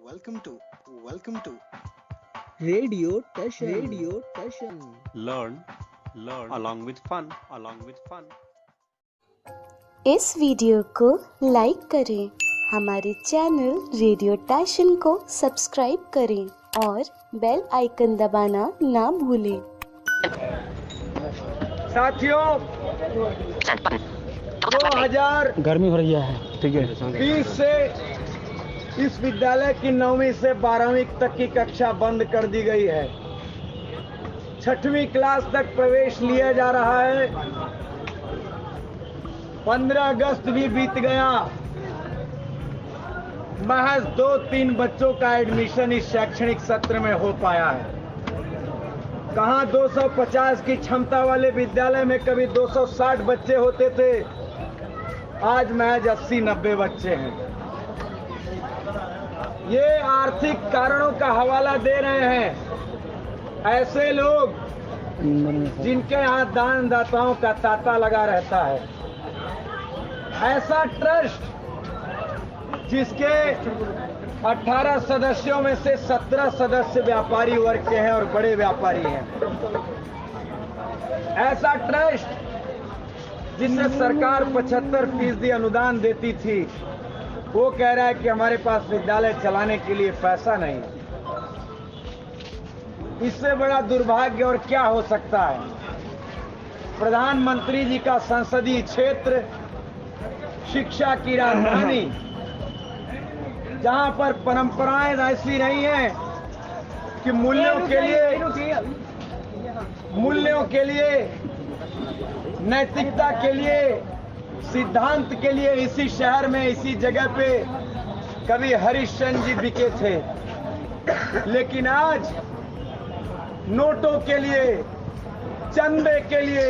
Welcome to welcome to Radio Tashan. Learn along with fun. इस video को like करें, हमारे चैनल रेडियो टैशन को सब्सक्राइब करें और बेल आइकन दबाना ना भूलें। साथियों, 2020 गर्मी हो रही है, ठीक है। से इस विद्यालय की 9वीं से 12वीं तक की कक्षा बंद कर दी गई है। 6वीं क्लास तक प्रवेश लिया जा रहा है। 15 अगस्त भी बीत गया, महज 2-3 बच्चों का एडमिशन इस शैक्षणिक सत्र में हो पाया है। कहां 250 की क्षमता वाले विद्यालय में कभी 260 बच्चे होते थे, आज महज 80-90 बच्चे हैं। ये आर्थिक कारणों का हवाला दे रहे हैं ऐसे लोग जिनके यहाँ दानदाताओं का तांता लगा रहता है। ऐसा ट्रस्ट जिसके 18 सदस्यों में से 17 सदस्य व्यापारी वर्ग के हैं और बड़े व्यापारी हैं। ऐसा ट्रस्ट जिससे सरकार 75% अनुदान देती थी, वो कह रहा है कि हमारे पास विद्यालय चलाने के लिए पैसा नहीं। इससे बड़ा दुर्भाग्य और क्या हो सकता है। प्रधानमंत्री जी का संसदीय क्षेत्र, शिक्षा की राजधानी, जहां पर परंपराएं ऐसी नहीं हैं कि मूल्यों के लिए नैतिकता के लिए, सिद्धांत के लिए इसी शहर में, इसी जगह पे कभी हरिश्चंद्र जी बिके थे, लेकिन आज नोटों के लिए, चंदे के लिए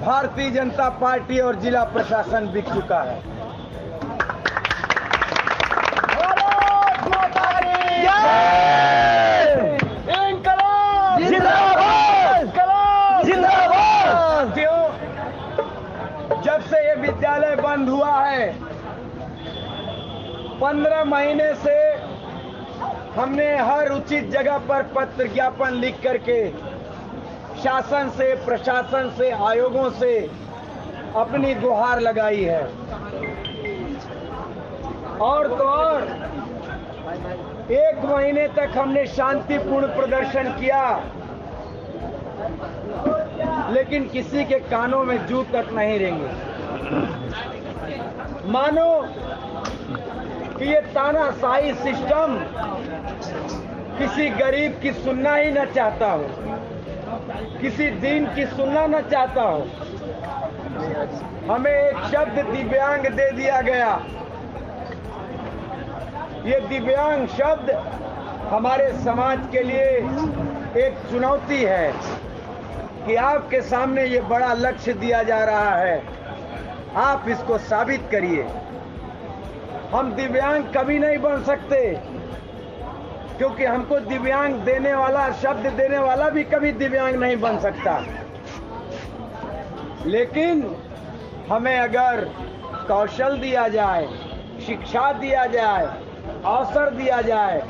भारतीय जनता पार्टी और जिला प्रशासन बिक चुका है। जब से ये विद्यालय बंद हुआ है, 15 महीने से हमने हर उचित जगह पर पत्र ज्ञापन लिख करके शासन से, प्रशासन से, आयोगों से अपनी गुहार लगाई है। और तो और 1 महीने तक हमने शांतिपूर्ण प्रदर्शन किया, लेकिन किसी के कानों में जू तक नहीं रेंगे। मानो कि ये तानाशाही सिस्टम किसी गरीब की सुनना ही न चाहता हो, किसी दीन की सुनना न चाहता हो। हमें एक शब्द दिव्यांग दे दिया गया। ये दिव्यांग शब्द हमारे समाज के लिए एक चुनौती है कि आपके सामने ये बड़ा लक्ष्य दिया जा रहा है, आप इसको साबित करिए। हम दिव्यांग कभी नहीं बन सकते, क्योंकि हमको दिव्यांग देने वाला, शब्द देने वाला भी कभी दिव्यांग नहीं बन सकता। लेकिन हमें अगर कौशल दिया जाए, शिक्षा दिया जाए, अवसर दिया जाए,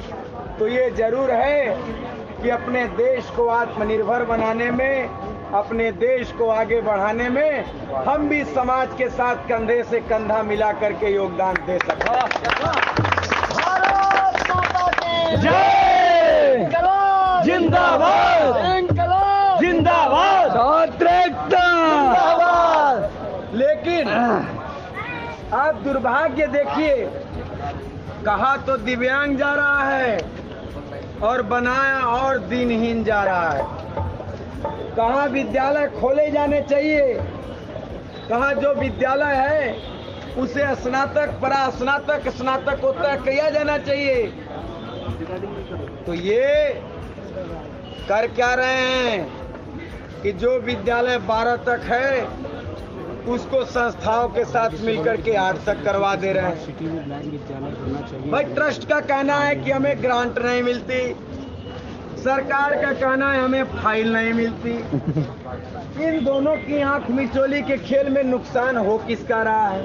तो ये जरूर है कि अपने देश को आत्मनिर्भर बनाने में, अपने देश को आगे बढ़ाने में हम भी समाज के साथ कंधे से कंधा मिला करके योगदान दे सकते हैं। जय जिंदाबाद, जिंदाबाद, जिंदाबाद। लेकिन आप दुर्भाग्य देखिए, कहा तो दिव्यांग जा रहा है और बनाया और दिनहीन जा रहा है। कहाँ विद्यालय खोले जाने चाहिए, कहाँ जो विद्यालय है उसे स्नातक, परास्नातक, स्नातकोत्तर किया जाना चाहिए। तो ये कर क्या रहे हैं कि जो विद्यालय 12 तक है उसको संस्थाओं के साथ मिलकर के 8 तक करवा दे रहे हैं। भाई, ट्रस्ट का कहना है कि हमें ग्रांट नहीं मिलती, सरकार का कहना है हमें फाइल नहीं मिलती। इन दोनों की आंख मिचोली के खेल में नुकसान हो किसका रहा है?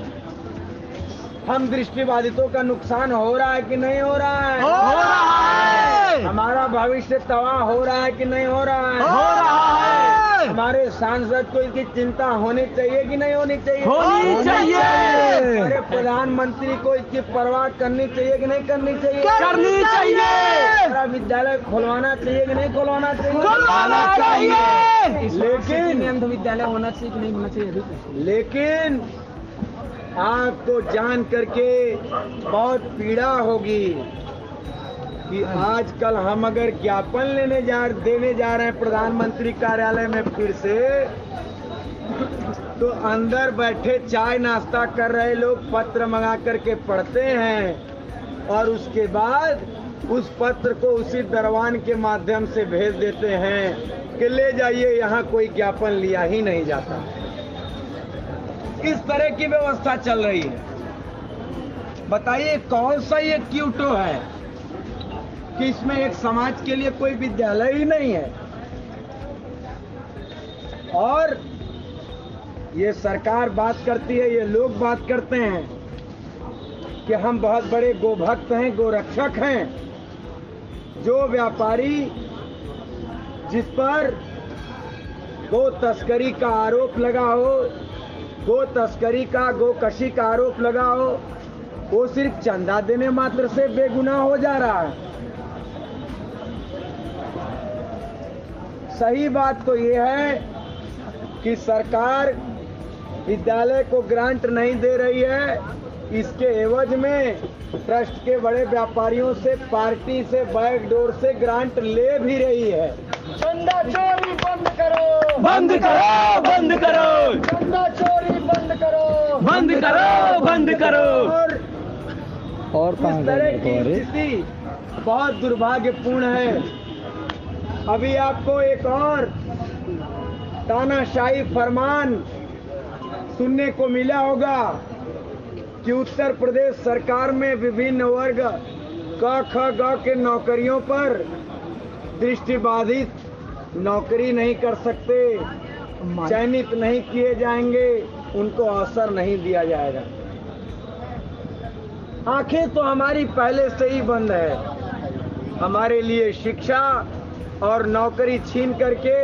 हम दृष्टिबाधितों का नुकसान हो रहा है कि नहीं हो रहा है? हो रहा है। हमारा भविष्य तबाह हो रहा है कि नहीं हो रहा है? हो रहा है। हमारे सांसद को इसकी चिंता होनी चाहिए कि नहीं होनी चाहिए? होनी चाहिए। हमारे प्रधानमंत्री को इसकी परवाह करनी चाहिए कि नहीं करनी चाहिए? करनी चाहिए। हमारा विद्यालय खुलवाना चाहिए कि नहीं खुलवाना चाहिए? खुलवाना चाहिए। लेकिन अंध विद्यालय होना चाहिए कि नहीं होना चाहिए? लेकिन आपको जान करके बहुत पीड़ा होगी कि आजकल हम अगर ज्ञापन देने जा रहे हैं प्रधानमंत्री कार्यालय में फिर से, तो अंदर बैठे चाय नाश्ता कर रहे लोग पत्र मंगा करके पढ़ते हैं और उसके बाद उस पत्र को उसी दरवान के माध्यम से भेज देते हैं कि ले जाइए, यहाँ कोई ज्ञापन लिया ही नहीं जाता। इस तरह की व्यवस्था चल रही है। बताइए कौन सा ये क्यूटो है कि इसमें एक समाज के लिए कोई विद्यालय ही नहीं है। और ये सरकार बात करती है, ये लोग बात करते हैं कि हम बहुत बड़े गोभक्त हैं, गोरक्षक हैं। जो व्यापारी जिस पर गो तस्करी का आरोप लगा हो, गो तस्करी का, गोकशी का आरोप लगा हो, वो सिर्फ चंदा देने मात्र से बेगुनाह हो जा रहा है। सही बात तो ये है कि सरकार विद्यालय को ग्रांट नहीं दे रही है, इसके एवज में ट्रस्ट के बड़े व्यापारियों से, पार्टी से, बैकडोर से ग्रांट ले भी रही है। चंदा चोरी बंद करो, बंद करो, बंद करो, चंदा चोरी बंद करो, बंद करो, बंद करो। और इस तरह की स्थिति बहुत दुर्भाग्यपूर्ण है। अभी आपको एक और तानाशाही फरमान सुनने को मिला होगा कि उत्तर प्रदेश सरकार में विभिन्न वर्ग क ख ग के नौकरियों पर दृष्टिबाधित नौकरी नहीं कर सकते, चयनित नहीं किए जाएंगे, उनको अवसर नहीं दिया जाएगा। आंखें तो हमारी पहले से ही बंद है। हमारे लिए शिक्षा और नौकरी छीन करके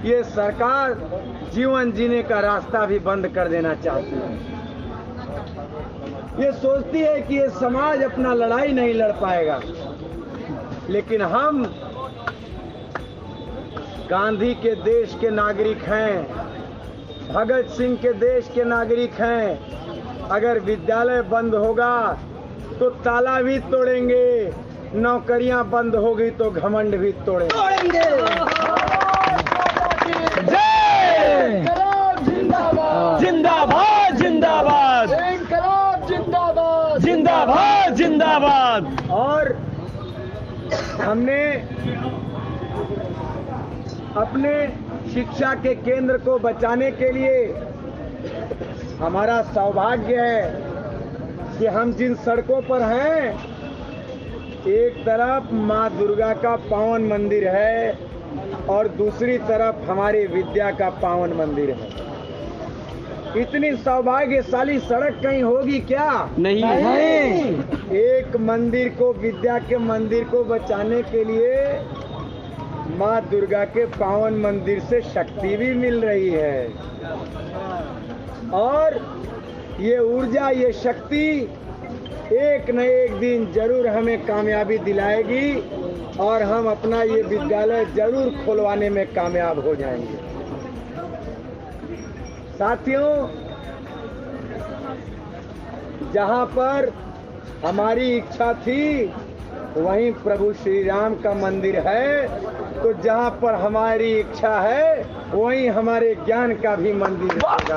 ये सरकार जीवन जीने का रास्ता भी बंद कर देना चाहती है। ये सोचती है कि ये समाज अपना लड़ाई नहीं लड़ पाएगा, लेकिन हम गांधी के देश के नागरिक हैं, भगत सिंह के देश के नागरिक हैं। अगर विद्यालय बंद होगा तो ताला भी तोड़ेंगे, नौकरियां बंद होगी तो घमंड भी तोड़ेंगे। जिंदाबाद, जिंदाबाद, जिंदाबाद, जिंदाबाद। और हमने अपने शिक्षा के केंद्र को बचाने के लिए, हमारा सौभाग्य है कि हम जिन सड़कों पर हैं, एक तरफ माँ दुर्गा का पावन मंदिर है और दूसरी तरफ हमारी विद्या का पावन मंदिर है। इतनी सौभाग्यशाली सड़क कहीं होगी क्या? नहीं। एक मंदिर को, विद्या के मंदिर को बचाने के लिए माँ दुर्गा के पावन मंदिर से शक्ति भी मिल रही है और ये ऊर्जा, ये शक्ति एक न एक दिन जरूर हमें कामयाबी दिलाएगी और हम अपना ये विद्यालय जरूर खुलवाने में कामयाब हो जाएंगे। साथियों, जहाँ पर हमारी इच्छा थी वहीं प्रभु श्री राम का मंदिर है, तो जहाँ पर हमारी इच्छा है वहीं हमारे ज्ञान का भी मंदिर रहेगा,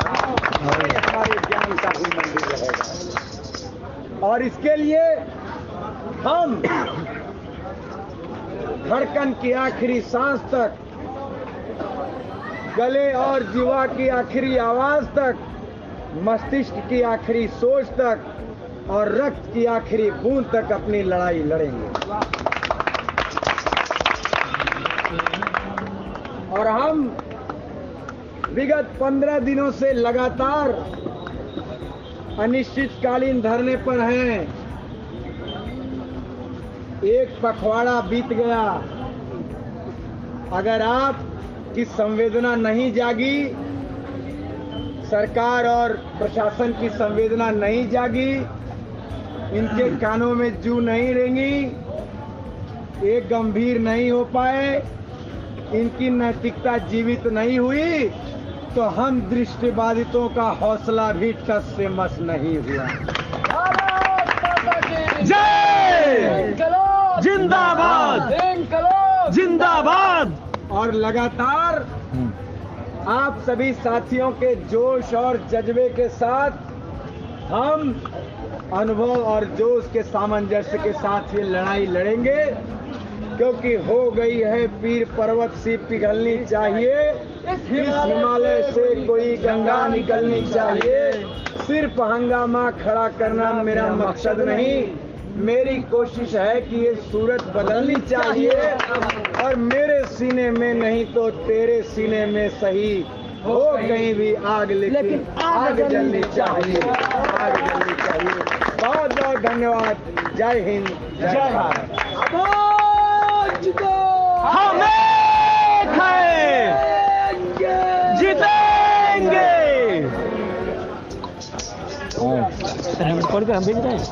हमारे ज्ञान का भी मंदिर रहेगा। और इसके लिए हम धड़कन की आखिरी सांस तक, गले और जीवा की आखिरी आवाज तक, मस्तिष्क की आखिरी सोच तक और रक्त की आखिरी बूंद तक अपनी लड़ाई लड़ेंगे। और हम विगत 15 दिनों से लगातार अनिश्चितकालीन धरने पर हैं। एक पखवाड़ा बीत गया, अगर आप की संवेदना नहीं जागी, सरकार और प्रशासन की संवेदना नहीं जागी, इनके कानों में जू नहीं रेंगी, एक गंभीर नहीं हो पाए, इनकी नैतिकता जीवित नहीं हुई, तो हम दृष्टिबाधितों का हौसला भी टस से मस नहीं हुआ। जय जिंदाबाद जिंदाबाद। और लगातार आप सभी साथियों के जोश और जज्बे के साथ हम अनुभव और जोश के सामंजस्य के साथ ये लड़ाई लड़ेंगे, क्योंकि हो गई है पीर पर्वत सी पिघलनी चाहिए, इस हिमालय से कोई गंगा निकलनी चाहिए। सिर्फ हंगामा खड़ा करना मेरा मकसद नहीं, मेरी कोशिश है कि ये सूरत बदलनी चाहिए, और मेरे सीने में नहीं तो तेरे सीने में सही हो कहीं भी आग, लेकिन आग जलनी चाहिए, आग जलनी चाहिए। बहुत बहुत धन्यवाद। जय हिंद, जय भारत। हम एक हैं, जीतेंगे। रिकॉर्ड पे हम भेज रहे हैं।